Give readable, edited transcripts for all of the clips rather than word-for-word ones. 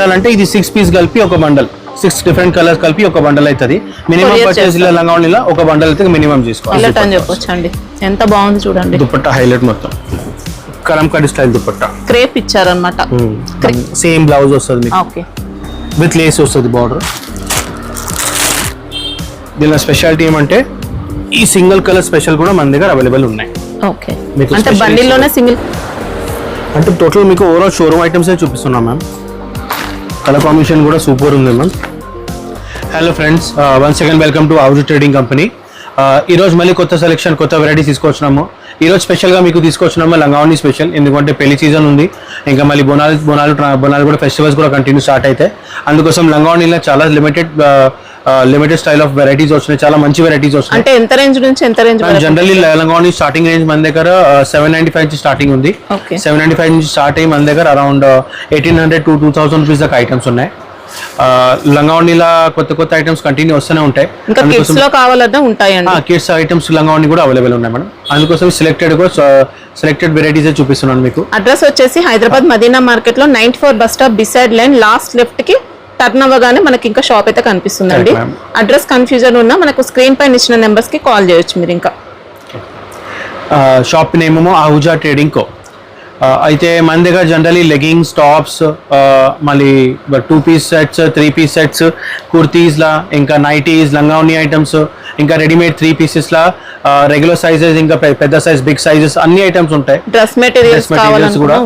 అంటే ఇది 6 పీస్ కలిపి ఒక బండల్, 6 డిఫరెంట్ కలర్స్ కలిపి ఒక బండల్ అవుతుంది. మినిమం పర్చేస్ లంగావణిలా ఒక బండల్ అయితే మినిమం చేసుకోవాలి అని చెప్పొచ్చండి. ఎంత బాగుంది చూడండి. దుపట్టా హైలైట్ మొత్తం కలంకారీ స్టైల్ దుపట్టా, క్రేప్ ఇచ్చారన్నమాట. సేమ్ బ్లౌజ్ వస్తుంది ఓకే, విత్ లేస్ వస్తుంది బార్డర్. దీనిలో స్పెషాలిటీ ఏమంటే ఈ సింగిల్ కలర్ స్పెషల్ కూడా మన దగ్గర అవైలబుల్ ఉన్నాయి. ఓకే, అంటే బండిల్లోనే సింగిల్, అంటే టోటల్ మీకు ఓవరాల్ షోరూమ్ ఐటమ్స్ చూపిస్తున్నాం మ్యామ్. కలర్ కాంబినేషన్ కూడా సూపర్ ఉంది ma'am. Hello friends, once again welcome to ఆవుజు ట్రేడింగ్ కంపెనీ. ఈరోజు మళ్ళీ కొత్త సెలెక్షన్, కొత్త వెరైటీస్ తీసుకొచ్చినాము. ఈరోజు స్పెషల్గా మీకు తీసుకొచ్చినాము లంగావణి స్పెషల్. ఎందుకంటే పెళ్లి సీజన్ ఉంది, ఇంకా మళ్ళీ బోనాలు కూడా ఫెస్టివల్స్ కూడా కంటిన్యూ స్టార్ట్ అయితే అందుకోసం లంగావణిలో చాలా లిమిటెడ్ స్టైల్ ఆఫ్ వెరైటీస్ వచ్చినాయి. చాలా మంచి వెరైటీస్ వచ్చినాయి. అంటే ఎంత రేంజ్ నుంచి ఎంత రేంజ్? జనరల్లీ లంగావణి స్టార్టింగ్ రేంజ్ మన దగ్గర 795 నుంచి స్టార్టింగ్ ఉంది. 795 నుంచి స్టార్ట్ అయ్యి మన దగ్గర అరౌండ్ 1800 to 2000 రూపీస్ దాకా ఐటమ్స్ ఉన్నాయి. లంగావణిలా కొత్త ఐటమ్స్ కంటిన్యూ వస్తూనే ఉంటాయి. కిడ్స్ లో కావాలన్నా ఉంటాయండి. కిడ్స్ ఐటమ్స్ లంగావణి కూడా అవైలబుల్ ఉన్నాయి మేడం. అందుకోసం సెలెక్టెడ్ వెరైటీస్ చూపిస్తున్నాను మీకు. అడ్రస్ వచ్చేసి హైదరాబాద్ మదీనా మార్కెట్ లో 94 bus stop beside line last left కి టర్న్ అవ్వగానే మనకి ఇంకా షాప్ అయితే కనిపిస్తుందండి. అడ్రస్ కన్ఫ్యూజన్ ఉన్నా మనకు స్క్రీన్ పైన ఇచ్చిన నెంబర్స్ కి కాల్ చేయొచ్చు మీరు. ఇంకా షాప్ నేమ్ ఏమో ఆహుజా ట్రేడింగ్ కో. అయితే మన దగ్గర జనరలీ లెగింగ్స్, టాప్స్, మళ్ళీ 2 పీస్ సెట్స్, 3 పీస్ సెట్స్, కుర్తీస్లా, ఇంకా నైటీస్, లంగావణి ఐటమ్స్, ఇంకా రెడీమేడ్ 3 పీసెస్లా, రెగ్యులర్ సైజెస్, ఇంకా పెద్ద సైజ్, బిగ్ సైజెస్ అన్ని ఐటమ్స్ ఉంటాయి. డ్రెస్ మెటీరియల్స్ కూడా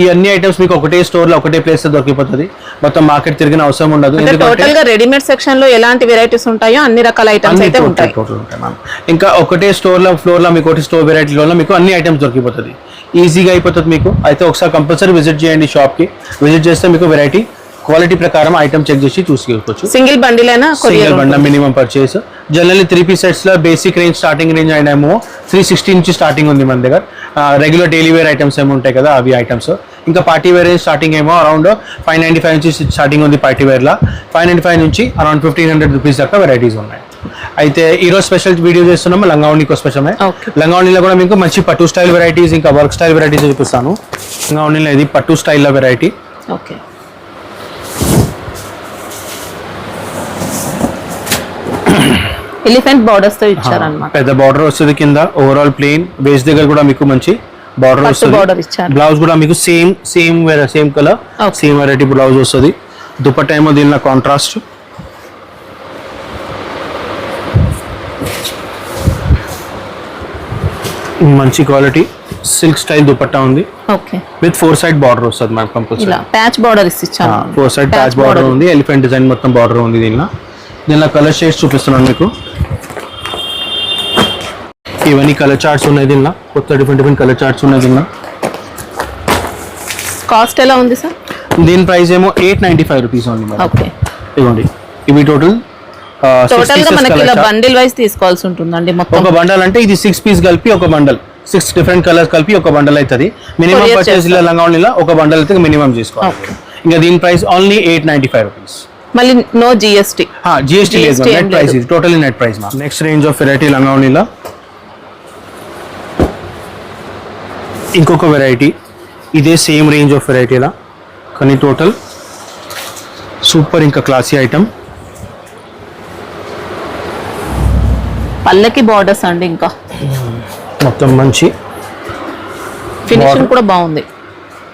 ఈ అన్ని ఐటమ్స్ మీకు ఒకటే స్టోర్ లో ఒకటే ప్లేస్ లో దొరికిపోతుంది. మొత్తం మార్కెట్ తిరిగిన అవసరం ఉండదు. టోటల్ గా రెడీమేడ్ సెక్షన్ లో ఎలాంటి వెరైటీస్ ఉంటాయో అన్ని రకాల ఐటమ్స్ అయితే ఉంటాయి. ఇంకా ఒకటే ఫ్లోర్ లో మీకు ఒకటి స్టోర్ వెరైటీలో మీకు అన్ని ఐటమ్స్ దొరికిపోతుంది, ఈజీగా అయిపోతుంది మీకు. అయితే ఒకసారి కంపల్సరీ విజిట్ చేయండి షాప్ కి. విజిట్ చేస్తే మీకు వెరైటీ క్వాలిటీ ప్రకారం ఐటమ్ చెక్ చేసి చూసుకోవచ్చు. సింగిల్ బండిల్ అయినా single bundle minimum purchase. Generally 3 piece sets లో బేసిక్ రేంజ్, స్టార్టింగ్ రేంజ్ అయినేమో 360 నుంచి స్టార్టింగ్ ఉంది మన దగ్గర. రెగ్యులర్ డైలీ వేర్ ఐటమ్స్ ఏమో ఉంటాయి కదా, అవి ఐటమ్స్. ఇంకా పార్టీ వేర్ రేంజ్ స్టార్టింగ్ ఏమో అరౌండ్ 595 నుంచి స్టార్టింగ్ ఉంది పార్టీ వేర్ లా. 595 నుంచి అరౌండ్ 1500 రూపీస్ దాకా వెరైటీస్ ఉన్నాయి. అయితే ఈరోజు స్పెషల్ వీడియో చేస్తున్నాము లంగావణికి స్పెషల్. లంగావణిలో కూడా మీకు మంచి పట్టు స్టైల్ వెరైటీస్, ఇంకా వర్క్ స్టైల్ వెరైటీస్ చూపిస్తాను. లంగావణిలో ఇది పట్టు స్టైల్లో వెరైటీ. ఓకే, ఎలిఫెంట్ బార్డర్స్ తో ఇచ్చారన్నమాట. పెద్ద బార్డర్ వస్తుంది కింద, ఓవరాల్ ప్లెయిన్. వేస్ట్ దగ్గర కూడా మీకు మంచి బార్డర్ వస్తుంది. బ్లౌజ్ కూడా మీకు same colour, same variety blouse వస్తుంది. దుపట్టా ఏమో దీనిలో కాంట్రాస్ట్. మంచి క్వాలిటీ సిల్క్ స్టైల్ దుపట్టా ఉంది. ఓకే, విత్ 4 సైడ్ బార్డర్ వస్తుంది మ్యామ్. కంపల్సరీ ఇలా ప్యాచ్ బార్డర్ ఇచ్చారు. 4 సైడ్ ప్యాచ్ బార్డర్ ఉంది. ఎలిఫెంట్ డిజైన్ మొత్తం బార్డర్ ఉంది దీనిలో. కలర్ షేడ్స్ చూపిస్తున్నాను మీకు. ఇవన్నీ కలర్ చార్ట్స్ ఉన్నాయి దీనిలో. కొత్త డిఫరెంట్ కలర్ చార్ట్స్ ఉన్నాయి దీనిలో. కాస్ట్ ఎలా ఉంది సార్? దీని ప్రైస్ ఏమో 895 రూపీస్ ఉంది మేడం. ఓకే, ఇవ్వండి. ఇవి టోటల్ గా మనకి ఇలా బండిల్ వైస్ తీసుకోవాల్సి ఉంటుందండి. మొత్తం ఒక బండల్ అంటే ఇది 6 పీస్ కలిపి ఒక బండల్, 6 డిఫరెంట్ కలర్స్ కలిపి ఒక బండల్ అవుతుంది. మినిమం పర్చేస్ లంగావణిలో ఒక బండల్ అయితే మినిమం చేసుకోవాలి. ఇంకా దీని ప్రైస్ ఓన్లీ 895 రూపీస్. మళ్ళీ నో జిఎస్టీ. జిఎస్టీ లేదు, నెట్ ప్రైస్ ఇది. Totally net price. Next range of variety లంగావణిలో ఇంకొక వెరైటీ. ఇదే సేమ్ రేంజ్ ఆఫ్ వెరైటీలా, కానీ టోటల్ సూపర్ ఇంకా క్లాసీ ఐటమ్. పల్లకి బార్డర్స్ అండి, ఇంకా మొత్తం మంచి ఫినిషింగ్ కూడా బాగుంది.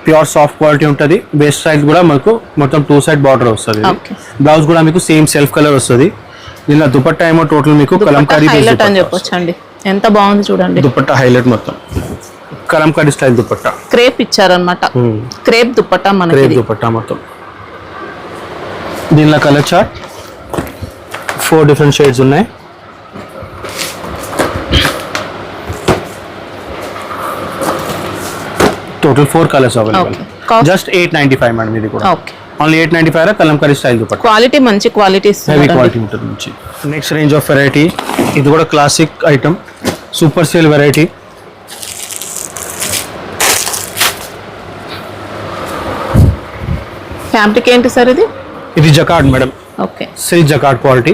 ప్యూర్ సాఫ్ట్ క్వాలిటీ ఉంటుంది. బేస్ట్ సైడ్ కూడా మనకు మొత్తం 2 సైడ్ బార్డర్ వస్తుంది. బ్లౌజ్ కూడా మీకు సేమ్ సెల్ఫ్ కలర్ వస్తుంది. దీనిలో దుపట్టా ఏమో టోటల్ మీకు కలంకారీ హైలైట్ అని చెప్పొచ్చండి. ఎంత బాగుంది చూడండి. దుపట్టా హైలైట్ మొత్తం కలంకారీ స్టైల్ దుపట్టా. క్రేప్ ఇచ్చారన్నమాట. క్రేప్ దుపట్టా మనకి. క్రేప్ దుపట్టా మొత్తం. దీనిలో కలర్ చార్ట్ 4 డిఫరెంట్ షేడ్స్ ఉన్నాయి. Total 4 colours available. Just 895 madam. ఇది కూడా only 895 Kalamkari style dupatta. Quality మంచి క్వాలిటీ, హెవీ క్వాలిటీ ఉంటుంది మంచి. Next range of variety. ఇది కూడా classic item, super sale variety. Fabric ఏంటి సార్ ఇది? ఇది jacquard madam. Okay, silk jacquard quality.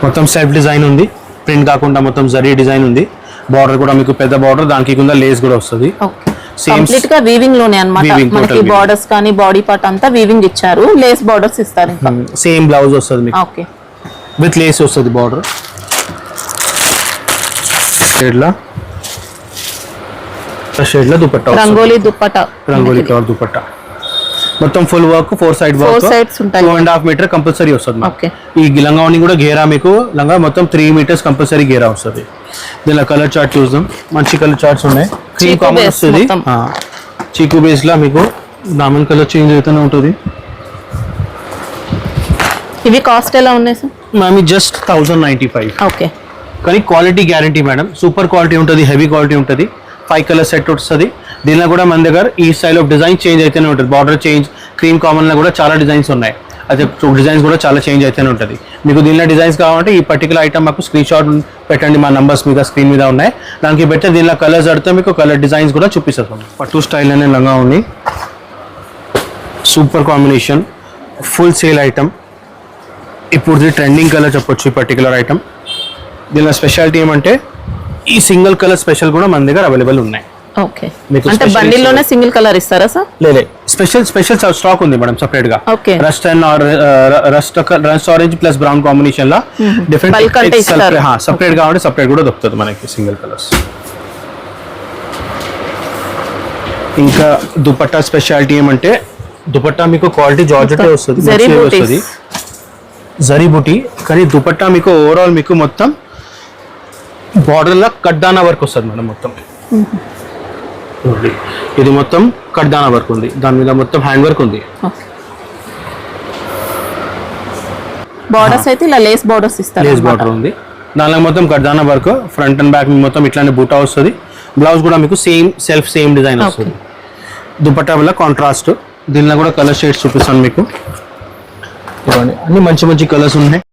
మొత్తం సెల్ఫ్ డిజైన్ ఉంది, ప్రింట్ కాకుండా మొత్తం జరీ డిజైన్ ఉంది. బార్డర్ కూడా మీకు పెద్ద బార్డర్, దానికి కింద లేస్ కూడా వస్తుంది. సేమ్ కంప్లీట్ గా వీవింగ్ లోనే అన్నమాట. Weaving, మనకి total బార్డర్స్ కానీ బాడీ పార్ట్ అంతా వీవింగ్ ఇచ్చారు, లేస్ బార్డర్స్ ఇస్తారు ఇంకా. సేమ్ బ్లౌజ్ వస్తుంది మీకు ఓకే, విత్ లేస్ వస్తుంది బార్డర్. షేడ్లా దుపట్టా, రంగోలీ దుప్పటా, రంగోలీ కలర్ దుపట్టా, మొత్తం full work, 4 side work, 4 sides ఉంటాయి. 2.5 మీటర్ కంపల్సరీ వస్తుంది. ఓకే, ఈ లంగావని కూడా గేరా మీకు లంగా మొత్తం 3 మీటర్స్ కంపల్సరీ గేరా వస్తుంది. దీనిలో కలర్ చార్ట్ చూద్దాం. మంచి కలర్ చార్ట్స్ ఉన్నాయి. క్రీమ్ చీకు కామన్ base వస్తుంది. మొత్తం. చీకు బేస్ లా మీకు దామన్ కలర్ చేంజ్ అవుతూనే ఉంటుంది. ఇవి కాస్ట్ ఎలా ఉన్నాయి సార్? Ma'am just 1095. ఓకే, కానీ quality guarantee madam, super quality ఉంటుంది, హెవీ క్వాలిటీ ఉంటుంది. 5 కలర్ సెట్ వస్తుంది. దీనిలో కూడా మన దగ్గర ఈ స్టైల్ ఆఫ్ డిజైన్ చేంజ్ అయితేనే ఉంటుంది. బార్డర్ చేంజ్, క్రీమ్ కామన్లో కూడా చాలా డిజైన్స్ ఉన్నాయి. అయితే డిజైన్స్ కూడా చాలా చేంజ్ అయితేనే ఉంటుంది. మీకు దీనిలో డిజైన్స్ కావాలంటే ఈ పర్టికులర్ ఐటమ్ మాకు స్క్రీన్ షాట్ పెట్టండి, మా నంబర్స్ మీద స్క్రీన్ మీద ఉన్నాయి. దానికి పెడితే దీనిలో కలర్స్ అడితే మీకు కలర్ డిజైన్స్ కూడా చూపిస్తాం. పట్టు స్టైల్ అనే లంగా ఉంది, super combination, full sale item. ఇప్పుడు ట్రెండింగ్ కలర్ చెప్పొచ్చు ఈ పర్టికులర్ ఐటమ్. దీనిలో స్పెషాలిటీ ఏమంటే ఈ సింగిల్ కలర్ స్పెషల్ కూడా మన దగ్గర అవైలబుల్ ఉన్నాయి. ఓకే, మీకు అంటే special బండిల్ లోనే సింగిల్ కలర్ ఇస్తారా సార్? లేలే, స్పెషల్ స్టాక్ ఉంది మేడం సెపరేట్ గా. Okay, rust and rust orange plus brown combination law Bulk అంటే డిఫరెంట్ ఇస్తారు. సెపరేట్ గా ఉంటే సెపరేట్ కూడా దొరుకుతుంది మనకి సింగిల్ కలర్స్. ఇంకా దుపట్టా స్పెషాలిటీ ఏమంటే దుపట్టా మీకు క్వాలిటీ జార్జెట్ వస్తుంది, జరీ మంచిగా బూటీస్. వస్తుంది, జరీ బుటీ. కానీ దుపట్టా మీకు ఓవరాల్ మీకు మొత్తం బార్డర్ లా కడ్డానా వర్క్ వస్తుంది మేడం. మొత్తం ఇది మొత్తం కడ్డానా వర్క్ ఉంది, దాని మీద మొత్తం హ్యాండ్ వర్క్ ఉంది. బార్డర్స్ అయితే ఇలా లేస్ బార్డర్స్ ఇస్తారు. లేస్ బార్డర్ ఉంది, దానిలో మొత్తం కడ్డానా వర్క్, ఫ్రంట్ అండ్ బ్యాక్ మొత్తం ఇట్లానే బూటా వస్తుంది. బ్లౌజ్ కూడా మీకు సేమ్ డిజైన్ వస్తుంది. దుపట్టా వల్ల కాంట్రాస్ట్. దీనిలో కూడా కలర్ షేడ్స్ చూపిస్తాను మీకు. ఇవన్నీ అన్ని మంచి కలర్స్ ఉన్నాయి.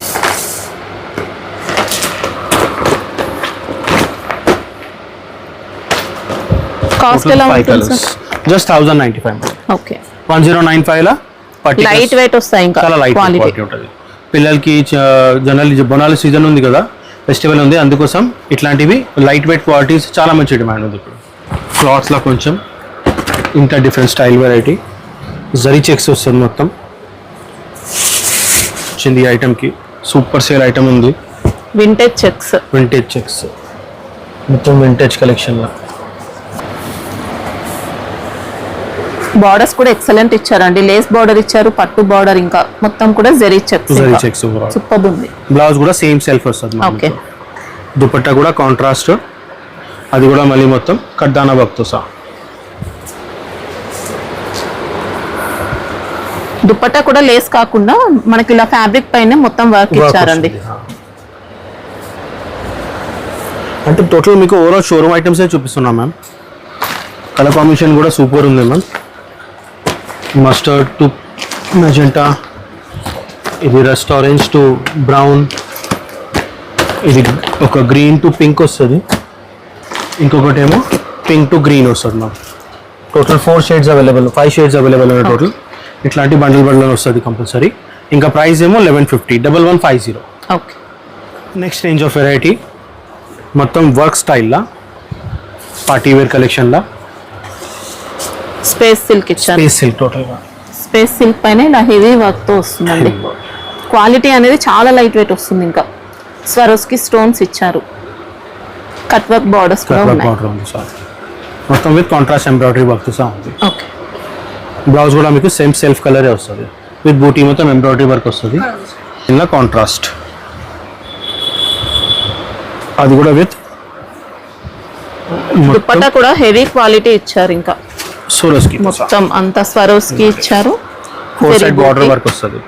కాస్ట్ ఎలా ఉంటుంది సార్? జస్ట్ 1095. ఓకే, 1095 లా లైట్ వెయిట్ వస్తాయి ఇంకా, చాలా లైట్ క్వాలిటీ. క్వాలిటీ ఉంటుంది. పిల్లలకి జనరల్ బొనాల సీజన్ ఉంది కదా, ఫెస్టివల్ ఉంది, అందుకోసం ఇట్లాంటివి లైట్ వెయిట్ క్వాలిటీస్ చాలా మంచి డిమాండ్ ఉంది ఇప్పుడు. క్లాత్స్ లా కొంచెం ఇంత different style variety, zari checks వస్తుంది మొత్తం వచ్చింది ఈ ఐటమ్కి. సూపర్ సేల్ ఐటమ్ ఉంది, వింటేజ్ చెక్స్, వింటేజ్ చెక్స్ మొత్తం వింటేజ్ కలెక్షన్ లా. బార్డర్స్ కూడా ఎక్సలెంట్ ఇచ్చారండి. లేస్ బార్డర్ ఇచ్చారు, పట్టు బార్డర్, ఇంకా మొత్తం కూడా zari checks. Zari checks super ఉంది. బ్లౌజ్ కూడా సేమ్ సెల్ఫ్ వస్తుంది. ఓకే, దుపట్టా కూడా కాంట్రాస్ట్, అది కూడా మళ్ళీ మొత్తం కడ్డానా వర్క్తో సహా. దుపట్టా కూడా లేస్ కాకుండా మనకి ఇలా ఫ్యాబ్రిక్ పైన మొత్తం వర్క్ ఇచ్చారండి. అంటే టోటల్ మీకు ఓవరాల్ షోరూమ్ ఐటమ్స్ చూపిస్తున్నాం మ్యామ్. కలర్ కాంబినేషన్ కూడా సూపర్ ఉంది మ్యామ్. మస్టర్డ్ టు మెజెంటా, ఇది రస్ట్ ఆరెంజ్ టు బ్రౌన్, ఇది ఒక గ్రీన్ టు పింక్ వస్తుంది, ఇంకొకటి ఏమో పింక్ టు గ్రీన్ వస్తుంది ma'am. Total 4 shades available, 5 shades available ఉన్నాయి టోటల్. ఇట్లాంటి బండిల్ వస్తుంది కంపల్సరీ. ఇంకా ప్రైస్ ఏమో 1150, 1150. Okay, next range of variety మొత్తం వర్క్ స్టైల్లా, పార్టీ వేర్ కలెక్షన్లా, స్పేస్ సిల్క్ ఇచ్చారు. స్పేస్ సిల్క్ టోటల్గా. స్పేస్ సిల్క్ పైన ఇలా హెవీ వర్క్ తో వస్తుందండి. క్వాలిటీ అనేది చాలా లైట్ వెయిట్ వస్తుంది. ఇంకా స్వరోస్కి స్టోన్స్ ఇచ్చారు, కట్ వర్క్ బార్డర్స్ కూడా ఉన్నాయి. బార్డర్ ఉంది సార్, మొత్తం విత్ కాంట్రాస్ట్ ఎంబ్రాయిడరీ వర్క్ సహా ఉంది. ఓకే, బ్లౌజ్ కూడా మీకు సేమ్ సెల్ఫ్ కలరే వస్తుంది, విత్ బూటీ మొత్తం ఎంబ్రాయిడరీ వర్క్ వస్తుంది. ఇలా కాంట్రాస్ట్, అది కూడా విత్ దుపట్టా కూడా హెవీ క్వాలిటీ ఇచ్చారు. ఇంకా సోరస్కి మొత్తం అంతా స్వరోస్కి ఇచ్చారు. 4 సైడ్ బార్డర్ వర్క్ వస్తుంది.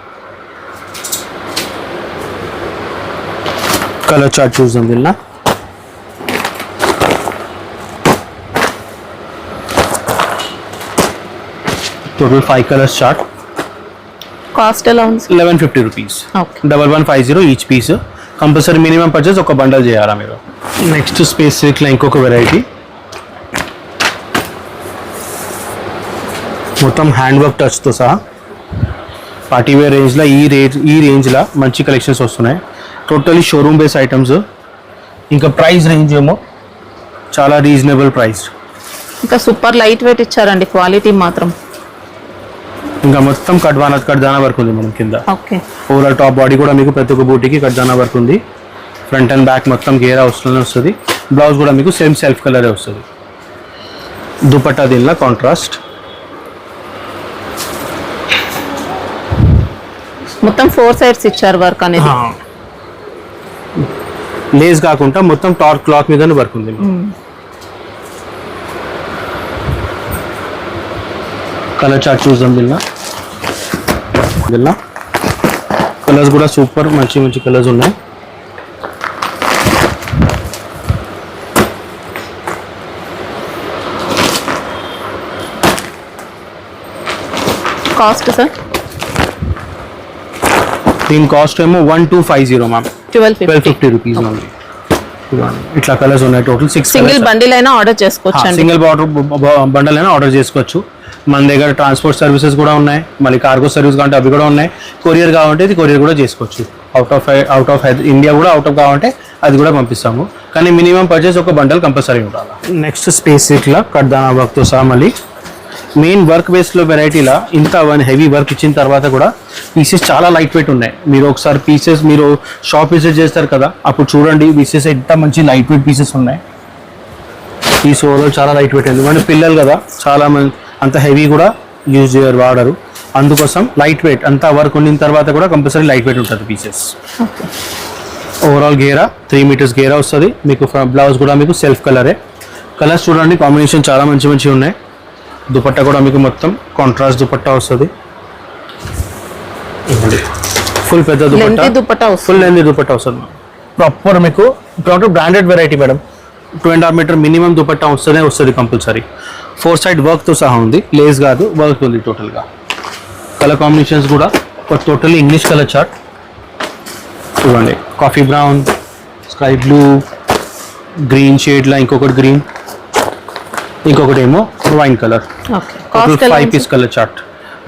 కలర్ చార్ట్ చూద్దాం దీనిలో. Total 5 colours chart. కాస్ట్ ఎలా ఉంది? 1150 rupees. Okay, 1150 each piece. Compulsory minimum purchase ఒక బండల్ చేయాలా మీరు. నెక్స్ట్ స్పేస్ సిల్క్లో ఇంకొక వెరైటీ, మొత్తం హ్యాండ్ వర్క్ టచ్తో సహా పార్టీ వేర్ రేంజ్లో ఈ రేంజ్లో మంచి కలెక్షన్స్ వస్తున్నాయి. Totally showroom base items. ఇంకా ప్రైస్ రేంజ్ ఏమో చాలా రీజనబుల్ ప్రైస్, ఇంకా సూపర్ లైట్ వెయిట్ ఇచ్చారండి, క్వాలిటీ మాత్రం. ఇంకా మొత్తం కడ్దానా వర్క్ ఉంది మనం కింద. ఓకే. ఓవరాల్ టాప్ బాడీ కూడా మీకు ప్రతి ఒక్క బూటీకి కడ్దానా వర్క్ ఉంది. ఫ్రంట్ అండ్ బ్యాక్ మొత్తం గేరా వస్తుంది. బ్లౌజ్ కూడా మీకు సేమ్ సెల్ఫ్ కలరే వస్తుంది. దుపట్టా దీనిలో కాంట్రాస్ట్. మొత్తం 4 సైడ్స్ ఇచ్చారు వర్క్ అనేది. లేస్ కాకుండా మొత్తం టార్క్ క్లాత్ మీద వర్క్ ఉంది. కలర్ చార్ట్ చూద్దాం. దీనిలో కలర్స్ కూడా సూపర్ మంచి కలర్స్ ఉన్నాయి. Cost sir? దీని కాస్ట్ ఏమో 1250 మ్యామ్. 1250 rupees only. ఇట్లా కలర్స్ ఉన్నాయి. టోటల్ 6 సింగిల్ బండిల్ అయినా ఆర్డర్ చేసుకోవచ్చు అండి. సింగిల్ బండల్ అయినా ఆర్డర్ చేసుకోవచ్చు. మన దగ్గర ట్రాన్స్పోర్ట్ సర్వీసెస్ కూడా ఉన్నాయి. మళ్ళీ కార్గో సర్వీస్ కావాలంటే అవి కూడా ఉన్నాయి. కొరియర్ కావాలంటే ఇది కొరియర్ కూడా చేసుకోవచ్చు. అవుట్ ఆఫ్ ఇండియా కూడా అవుట్ ఆఫ్ కావాలంటే అది కూడా పంపిస్తాము. కానీ మినిమం పర్చేస్ ఒక బండల్ కంపల్సరీ ఉండాలి. నెక్స్ట్ స్పేస్ ఇట్లా కడ్దానా వర్క్తో సహా మళ్ళీ మెయిన్ వర్క్ బేస్లో వెరైటీలా ఇంత హెవీ వర్క్ ఇచ్చిన తర్వాత కూడా పీసెస్ చాలా లైట్ వెయిట్ ఉన్నాయి. మీరు ఒకసారి పీసెస్ మీరు షాప్ విజిట్ చేస్తారు కదా, అప్పుడు చూడండి పీసెస్ ఎంత మంచి లైట్ వెయిట్ పీసెస్ ఉన్నాయి. పీస్ ఓవరాల్ చాలా లైట్ వెయిట్. ఎందుకంటే పిల్లలు కదా, చాలా మంది అంత హెవీ కూడా యూజ్ చేయరు, వాడరు. అందుకోసం లైట్ వెయిట్ అంతా వర్క్ ఉండిన తర్వాత కూడా కంపల్సరీ లైట్ వెయిట్ ఉంటుంది పీసెస్. ఓవరాల్ గేరా 3 మీటర్స్ గేరా వస్తుంది మీకు. బ్లౌజ్ కూడా మీకు సెల్ఫ్ కలరే. కలర్స్ చూడండి, కాంబినేషన్ చాలా మంచి ఉన్నాయి. దుపట్టా కూడా మీకు మొత్తం కాంట్రాస్ట్ దుపట్టా వస్తుంది. ఫుల్ పెద్ద దుపట్టా, ఫుల్ లెంత్ దుపట్టా వస్తుంది. ప్రాపర్ మీకు branded variety madam. 2.5 metre minimum dupatta వస్తుంది కంపల్సరీ. 4 సైడ్ వర్క్తో సహా ఉంది, లేస్ కాదు, వర్క్ ఉంది టోటల్గా. కలర్ కాంబినేషన్స్ కూడా టోటల్లీ ఇంగ్లీష్ కలర్ చార్ట్ చూడండి. Coffee brown, sky blue, green షేడ్లా ఇంకొకటి గ్రీన్, ఇంకొకటి ఏమో wine colour. 5 piece colour chart.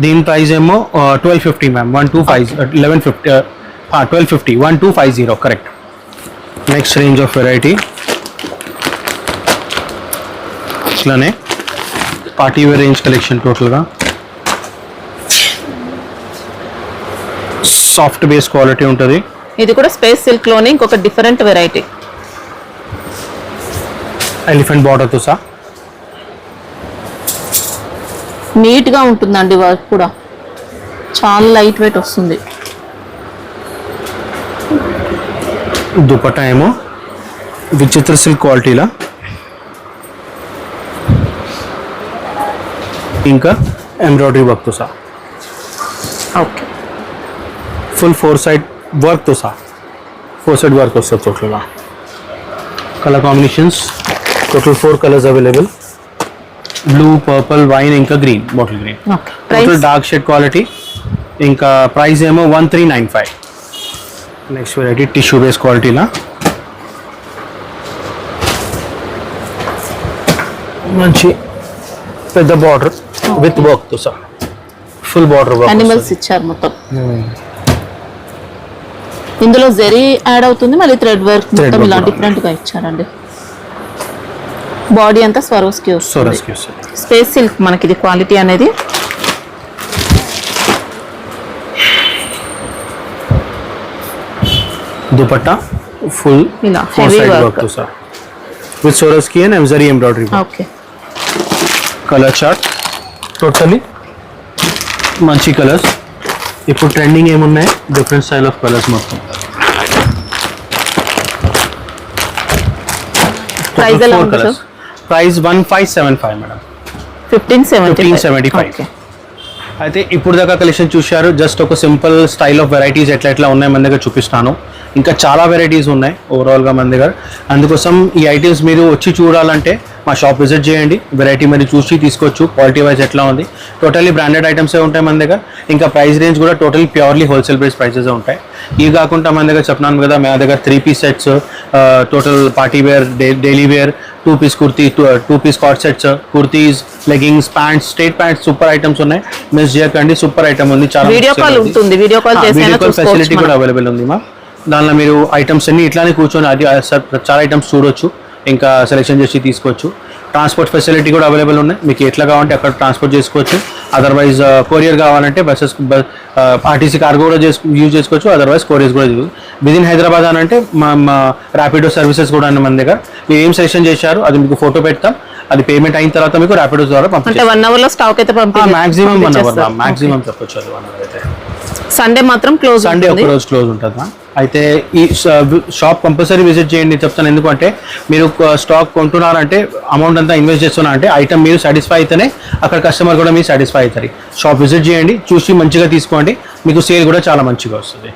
దీని ప్రైస్ ఏమో 1250 ma'am. 1250 correct. Next range of variety ఇట్లానే పార్టీ వేర్ రేంజ్ కలెక్షన్. టోటల్గా సాఫ్ట్ బేస్ క్వాలిటీ ఉంటుంది. ఇది కూడా స్పేస్ సిల్క్ లోనే ఇంకొక డిఫరెంట్ వెరైటీ. ఎలిఫెంట్ బార్డర్తో సహా నీట్ గా ఉంటుందండి. వర్క్ కూడా చాలా లైట్ వెయిట్ వస్తుంది. దుపట్టా ఏమో విచిత్ర సిల్క్ క్వాలిటీలా, ఇంకా ఎంబ్రాయిడరీ వర్క్తో సహా. ఓకే. ఫుల్ 4 సైడ్ వర్క్తో సహా 4 సైడ్ వర్క్ వస్తుంది టోటల్గా. Colour combinations total 4 colours available. Blue, purple, wine, ఇంకా green, bottle green. Total dark shade quality. ఇంకా ప్రైస్ ఏమో 1395. నెక్స్ట్ వెరైటీ టిష్యూ బేస్ క్వాలిటీలా మంచి పెద్ద బార్డర్ విత్ వర్క్తో సహా ఫుల్ బార్డర్ వర్క్. అనిమల్స్ ఇచ్చారు మొత్తం. ఇందులో జెరీ యాడ్ అవుతుంది, మళ్ళీ థ్రెడ్ వర్క్ మొత్తం ఇలా డిఫరెంట్ గా ఇచ్చారండి. బాడీ అంతా స్వరోస్కి వస్తుంది. స్పేస్ సిల్క్ మనకి ఇది క్వాలిటీ అనేది. దుపట్టా ఫుల్ ఇలా హెవీ వర్క్ విత్ సోరస్కి అండ్ ఎంజరీ embroidery. Okay. Colour chart totally మంచి కలర్స్. ఇప్పుడు ట్రెండింగ్ ఏమున్నాయి, డిఫరెంట్ స్టైల్ ఆఫ్ కలర్స్ మొత్తం. ప్రైస్ ఎలా ఉంది సార్? Price 1575 madam. 1575. అయితే ఇప్పుడు దాకా కలెక్షన్ చూశారు. జస్ట్ ఒక సింపుల్ స్టైల్ ఆఫ్ వెరైటీస్ ఎట్లా ఉన్నాయి మన దగ్గర చూపిస్తాను. ఇంకా చాలా వెరైటీస్ ఉన్నాయి ఓవరాల్గా మన దగ్గర. అందుకోసం ఈ ఐటమ్స్ మీరు వచ్చి చూడాలంటే మా షాప్ విజిట్ చేయండి. వెరైటీ మీరు చూసి తీసుకోవచ్చు. క్వాలిటీ వైజ్ ఎట్లా ఉంది, టోటలీ బ్రాండెడ్ ఐటమ్సే ఉంటాయి మన దగ్గర. ఇంకా ప్రైస్ రేంజ్ కూడా total purely wholesale price prices ఉంటాయి. ఇవి కాకుండా మన దగ్గర చెప్పినాను కదా, మన దగ్గర 3 piece sets, total party wear, daily wear, 2 piece kurti, 2 piece co-ord sets, kurtis, leggings, pants, straight pants, super items ఉన్నాయి. మిస్ చేయకండి, సూపర్ ఐటమ్ ఉంది. చాలా వీడియో కాల్ ఉంటుంది, వీడియో కాల్ ఫెసిలిటీ కూడా అవైలబుల్ ఉంది మా. దానిలో మీరు ఐటమ్స్ అన్ని ఇట్లానే కూర్చొని అది చాలా ఐటమ్స్ చూడొచ్చు, ఇంకా సెలెక్షన్ చేసి తీసుకోవచ్చు. ట్రాన్స్పోర్ట్ ఫెసిలిటీ కూడా అవైలబుల్ ఉన్నాయి, మీకు ఎట్లా కావాలంటే అక్కడ ట్రాన్స్పోర్ట్ చేసుకోవచ్చు. అదర్వైజ్ కొరియర్ కావాలంటే బస్సెస్ ఆర్టీసీ కార్గో కూడా యూజ్ చేసుకోవచ్చు, అదర్వైజ్ కొరియర్స్ కూడా విదిన్ హైదరాబాద్ అని అంటే మా ర్యాపిడో సర్వీసెస్ కూడా ఉన్నాయి మన దగ్గర. మీరు ఏం సెషన్ చేశారు అది మీకు ఫోటో పెడతాం, అది పేమెంట్ అయిన తర్వాత మీకు ర్యాపిడో ద్వారా అంటే పంపిస్తాం. 1 అవర్ లో స్టాక్ అయితే మాక్సిమం 1 అవర్, మాక్సిమం చెప్పొచ్చు అది 1 అవర్ అయితే. సండే మాత్రం క్లోజ్ సండే ఒక రోజు క్లోజ్ ఉంటుంది మ్యామ్. అయితే ఈ షాప్ కంపల్సరీ విజిట్ చేయండి చెప్తాను, ఎందుకంటే మీరు స్టాక్ కొంటున్నారంటే అమౌంట్ అంతా ఇన్వెస్ట్ చేస్తున్నారంటే ఐటమ్ మీరు సాటిస్ఫై అయితేనే అక్కడ కస్టమర్ కూడా మీరు సాటిస్ఫై అవుతారు. షాప్ విజిట్ చేయండి, చూసి మంచిగా తీసుకోండి, మీకు సేల్ కూడా చాలా మంచిగా వస్తుంది.